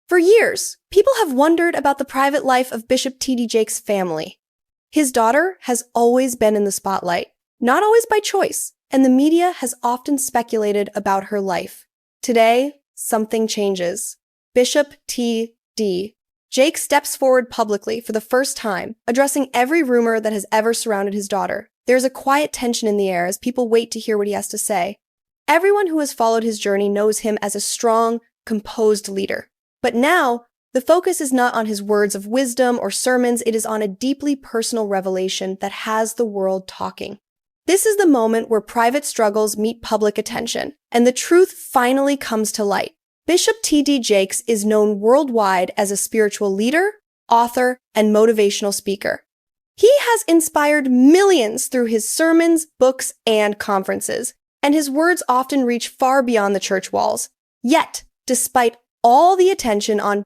For years, people have wondered about the private life of Bishop T.D. Jakes' family. His daughter has always been in the spotlight, not always by choice, and the media has often speculated about her life. Today, something changes. Bishop T.D. Jakes steps forward publicly for the first time, addressing every rumor that has ever surrounded his daughter. There's a quiet tension in the air as people wait to hear what he has to say. Everyone who has followed his journey knows him as a strong, composed leader. But now, the focus is not on his words of wisdom or sermons, it is on a deeply personal revelation that has the world talking. This is the moment where private struggles meet public attention, and the truth finally comes to light. Bishop T.D. Jakes is known worldwide as a spiritual leader, author, and motivational speaker. He has inspired millions through his sermons, books, and conferences, and his words often reach far beyond the church walls. Yet, despite all the attention on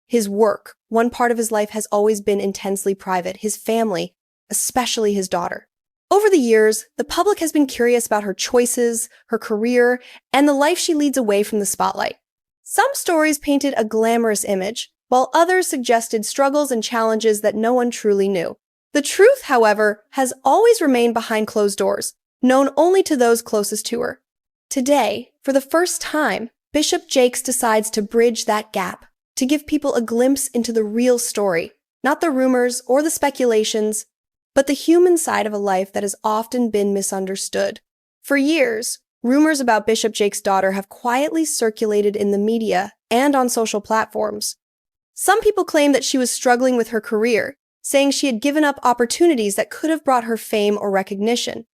his work, one part of his life has always been intensely private, his family, especially his daughter. Over the years, the public has been curious about her choices, her career, and the life she leads away from the spotlight. Some stories painted a glamorous image, while others suggested struggles and challenges that no one truly knew. The truth, however, has always remained behind closed doors, known only to those closest to her. Today, for the first time, Bishop Jakes decides to bridge that gap, to give people a glimpse into the real story, not the rumors or the speculations, but the human side of a life that has often been misunderstood. For years, rumors about Bishop Jakes' daughter have quietly circulated in the media and on social platforms. Some people claim that she was struggling with her career, saying she had given up opportunities that could have brought her fame or recognition.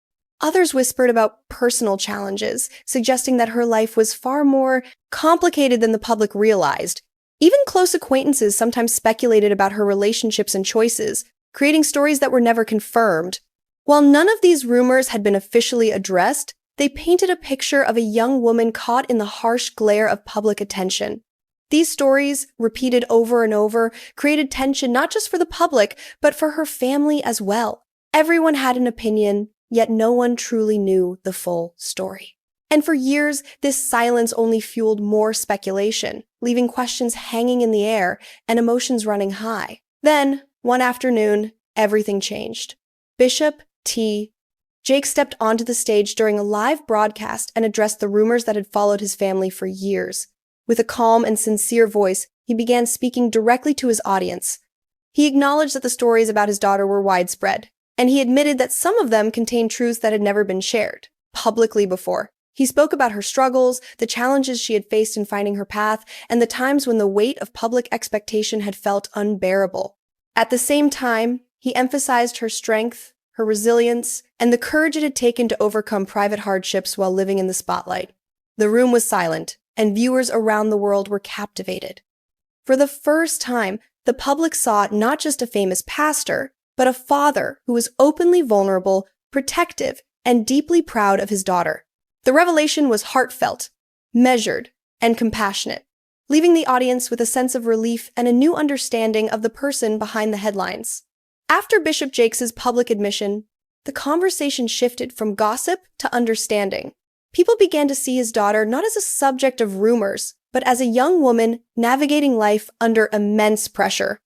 Others whispered about personal challenges, suggesting that her life was far more complicated than the public realized. Even close acquaintances sometimes speculated about her relationships and choices, creating stories that were never confirmed. While none of these rumors had been officially addressed, they painted a picture of a young woman caught in the harsh glare of public attention. These stories, repeated over and over, created tension not just for the public, but for her family as well. Everyone had an opinion, yet no one truly knew the full story. And for years, this silence only fueled more speculation, leaving questions hanging in the air and emotions running high. Then, one afternoon, everything changed. Bishop T. Jakes stepped onto the stage during a live broadcast and addressed the rumors that had followed his family for years. With a calm and sincere voice, he began speaking directly to his audience. He acknowledged that the stories about his daughter were widespread, and he admitted that some of them contained truths that had never been shared publicly before. He spoke about her struggles, the challenges she had faced in finding her path, and the times when the weight of public expectation had felt unbearable. At the same time, he emphasized her strength, her resilience, and the courage it had taken to overcome private hardships while living in the spotlight. The room was silent, and viewers around the world were captivated. For the first time, the public saw not just a famous pastor, but a father who was openly vulnerable, protective, and deeply proud of his daughter. The revelation was heartfelt, measured, and compassionate, leaving the audience with a sense of relief and a new understanding of the person behind the headlines. After Bishop Jakes' public admission, the conversation shifted from gossip to understanding. People began to see his daughter not as a subject of rumors, but as a young woman navigating life under immense pressure.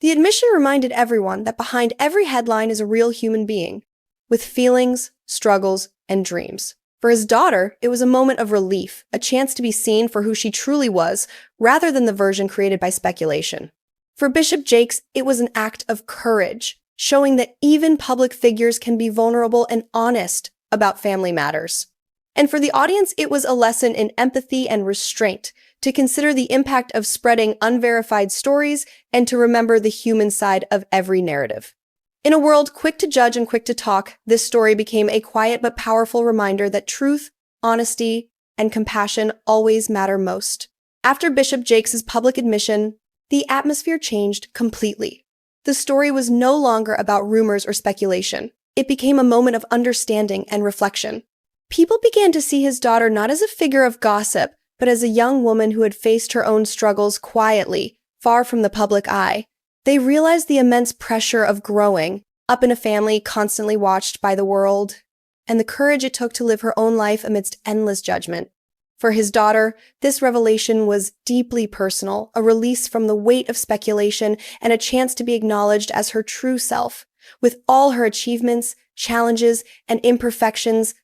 The admission reminded everyone that behind every headline is a real human being, with feelings, struggles, and dreams. For his daughter, it was a moment of relief, a chance to be seen for who she truly was, rather than the version created by speculation. For Bishop Jakes, it was an act of courage, showing that even public figures can be vulnerable and honest about family matters. And for the audience, it was a lesson in empathy and restraint, to consider the impact of spreading unverified stories and to remember the human side of every narrative. In a world quick to judge and quick to talk, this story became a quiet but powerful reminder that truth, honesty, and compassion always matter most. After Bishop Jakes' public admission, the atmosphere changed completely. The story was no longer about rumors or speculation. It became a moment of understanding and reflection. People began to see his daughter not as a figure of gossip, but as a young woman who had faced her own struggles quietly, far from the public eye. They realized the immense pressure of growing up in a family constantly watched by the world, and the courage it took to live her own life amidst endless judgment. For his daughter, this revelation was deeply personal, a release from the weight of speculation and a chance to be acknowledged as her true self. With all her achievements, challenges, and imperfections,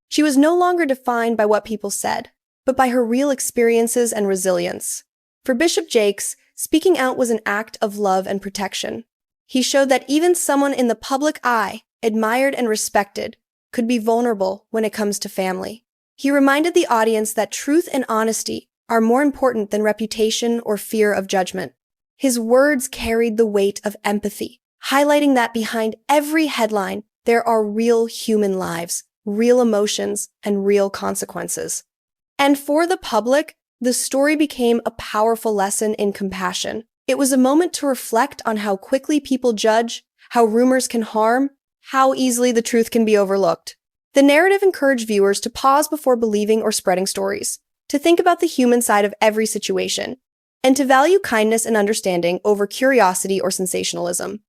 she was no longer defined by what people said, but by her real experiences and resilience. For Bishop Jakes, speaking out was an act of love and protection. He showed that even someone in the public eye, admired and respected, could be vulnerable when it comes to family. He reminded the audience that truth and honesty are more important than reputation or fear of judgment. His words carried the weight of empathy, highlighting that behind every headline, there are real human lives, real emotions, and real consequences. And for the public, the story became a powerful lesson in compassion. It was a moment to reflect on how quickly people judge, how rumors can harm, how easily the truth can be overlooked. The narrative encouraged viewers to pause before believing or spreading stories, to think about the human side of every situation, and to value kindness and understanding over curiosity or sensationalism.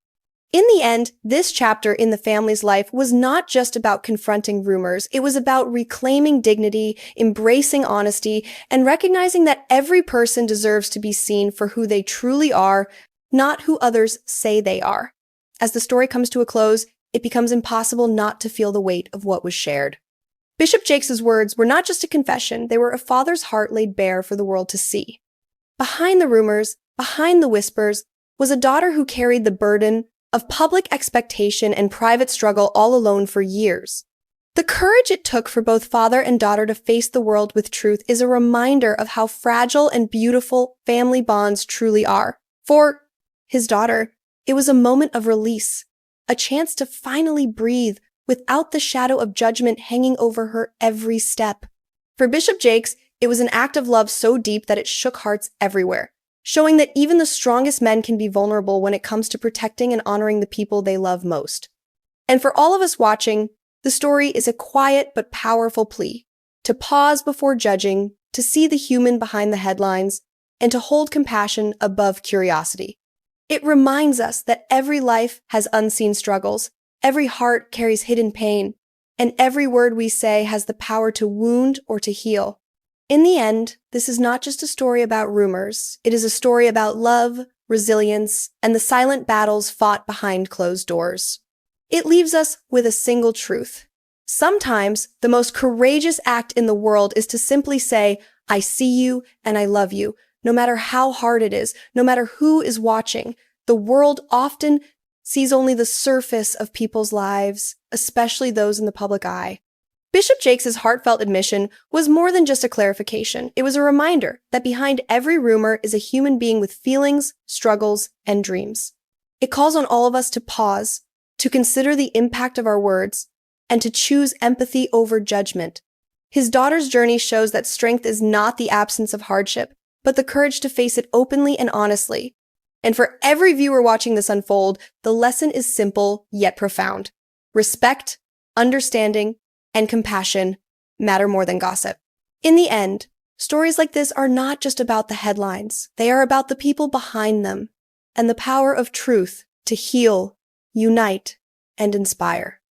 In the end, this chapter in the family's life was not just about confronting rumors. It was about reclaiming dignity, embracing honesty, and recognizing that every person deserves to be seen for who they truly are, not who others say they are. As the story comes to a close, it becomes impossible not to feel the weight of what was shared. Bishop Jakes' words were not just a confession, they were a father's heart laid bare for the world to see. Behind the rumors, behind the whispers, was a daughter who carried the burden of public expectation and private struggle all alone for years. The courage it took for both father and daughter to face the world with truth is a reminder of how fragile and beautiful family bonds truly are. For his daughter, it was a moment of release, a chance to finally breathe without the shadow of judgment hanging over her every step. For Bishop Jakes, it was an act of love so deep that it shook hearts everywhere, showing that even the strongest men can be vulnerable when it comes to protecting and honoring the people they love most. And for all of us watching, the story is a quiet but powerful plea to pause before judging, to see the human behind the headlines, and to hold compassion above curiosity. It reminds us that every life has unseen struggles, every heart carries hidden pain, and every word we say has the power to wound or to heal. In the end, this is not just a story about rumors. It is a story about love, resilience, and the silent battles fought behind closed doors. It leaves us with a single truth. Sometimes, the most courageous act in the world is to simply say, I see you and I love you. No matter how hard it is, no matter who is watching, the world often sees only the surface of people's lives, especially those in the public eye. Bishop Jakes' heartfelt admission was more than just a clarification. It was a reminder that behind every rumor is a human being with feelings, struggles, and dreams. It calls on all of us to pause, to consider the impact of our words, and to choose empathy over judgment. His daughter's journey shows that strength is not the absence of hardship, but the courage to face it openly and honestly. And for every viewer watching this unfold, the lesson is simple yet profound. Respect, understanding, and compassion matter more than gossip. In the end, stories like this are not just about the headlines. They are about the people behind them and the power of truth to heal, unite, and inspire.